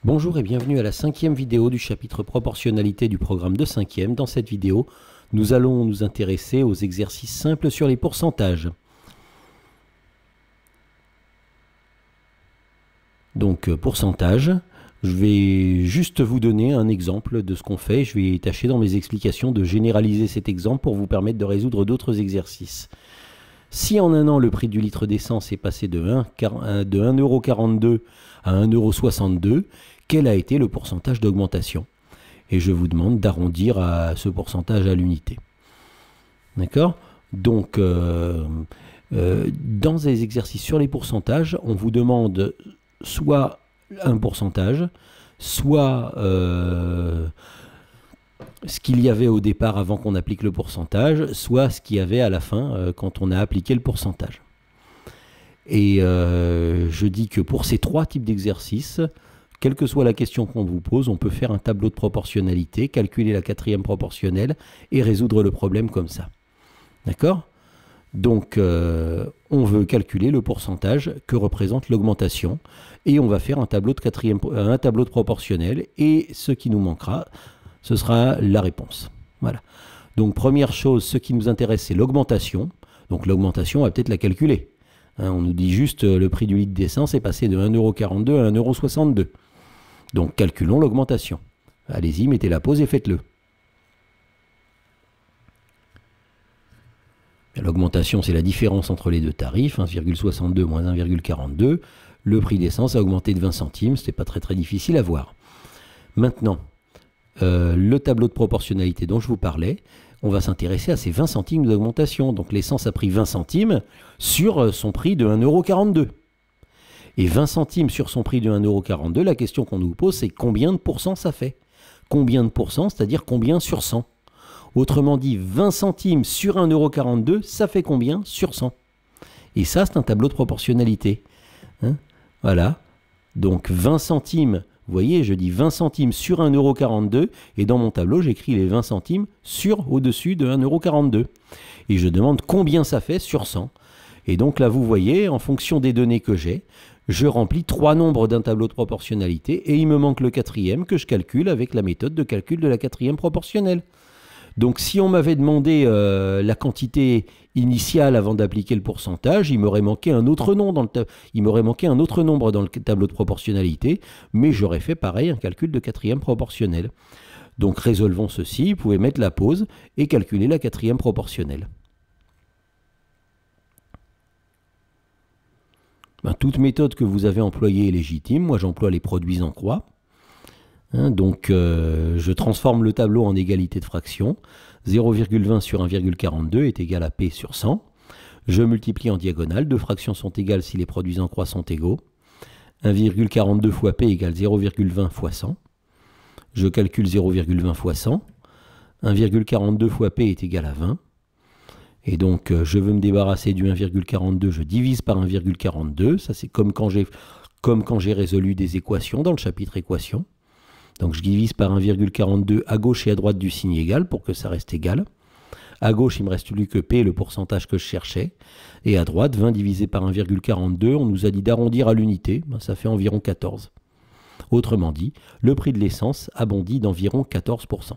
Bonjour et bienvenue à la 5e vidéo du chapitre proportionnalité du programme de 5e. Dans cette vidéo, nous allons nous intéresser aux exercices simples sur les pourcentages. Donc, pourcentage, je vais juste vous donner un exemple de ce qu'on fait. Je vais tâcher dans mes explications de généraliser cet exemple pour vous permettre de résoudre d'autres exercices. Si en un an, le prix du litre d'essence est passé de 1,42 € à 1,62 €, quel a été le pourcentage d'augmentation? Et je vous demande d'arrondir à ce pourcentage à l'unité. D'accord? Donc, dans les exercices sur les pourcentages, on vous demande soit un pourcentage, soit ce qu'il y avait au départ avant qu'on applique le pourcentage, soit ce qu'il y avait à la fin quand on a appliqué le pourcentage. Et je dis que pour ces trois types d'exercices, quelle que soit la question qu'on vous pose, on peut faire un tableau de proportionnalité, calculer la quatrième proportionnelle et résoudre le problème comme ça. D'accord? Donc, on veut calculer le pourcentage que représente l'augmentation et on va faire un tableau de proportionnel et ce qui nous manquera, ce sera la réponse. Voilà. Donc, première chose, ce qui nous intéresse, c'est l'augmentation. Donc, l'augmentation, on va peut-être la calculer. Hein, on nous dit juste le prix du litre d'essence est passé de 1,42 € à 1,62 €. Donc, calculons l'augmentation. Allez-y, mettez la pause et faites-le. L'augmentation, c'est la différence entre les deux tarifs, 1,62 moins 1,42. Le prix d'essence a augmenté de 20 centimes, ce n'est pas très difficile à voir. Maintenant, le tableau de proportionnalité dont je vous parlais, on va s'intéresser à ces 20 centimes d'augmentation. Donc l'essence a pris 20 centimes sur son prix de 1,42 €. Et 20 centimes sur son prix de 1,42 €, la question qu'on nous pose, c'est combien de pourcents ça fait? Combien de pourcents, c'est-à-dire combien sur 100? Autrement dit, 20 centimes sur 1,42 €, ça fait combien sur 100? Et ça, c'est un tableau de proportionnalité. Hein, voilà. Donc 20 centimes, vous voyez, je dis 20 centimes sur 1,42 € et dans mon tableau, j'écris les 20 centimes sur au-dessus de 1,42 €. Et je demande combien ça fait sur 100. Et donc là, vous voyez, en fonction des données que j'ai, je remplis trois nombres d'un tableau de proportionnalité et il me manque le quatrième que je calcule avec la méthode de calcul de la quatrième proportionnelle. Donc si on m'avait demandé la quantité initiale avant d'appliquer le pourcentage, il m'aurait manqué un autre nombre dans le tableau de proportionnalité, mais j'aurais fait pareil un calcul de quatrième proportionnelle. Donc résolvons ceci, vous pouvez mettre la pause et calculer la quatrième proportionnelle. Toute méthode que vous avez employée est légitime. Moi, j'emploie les produits en croix. Hein, donc, je transforme le tableau en égalité de fractions. 0,20 sur 1,42 est égal à P sur 100. Je multiplie en diagonale. Deux fractions sont égales si les produits en croix sont égaux. 1,42 fois P égale 0,20 fois 100. Je calcule 0,20 fois 100. 1,42 fois P est égal à 20. Et donc, je veux me débarrasser du 1,42, je divise par 1,42. Ça, c'est comme quand j'ai résolu des équations dans le chapitre équations. Donc, je divise par 1,42 à gauche et à droite du signe égal pour que ça reste égal. À gauche, il ne me reste plus que P, le pourcentage que je cherchais. Et à droite, 20 divisé par 1,42, on nous a dit d'arrondir à l'unité. Ça fait environ 14. Autrement dit, le prix de l'essence a bondi d'environ 14%.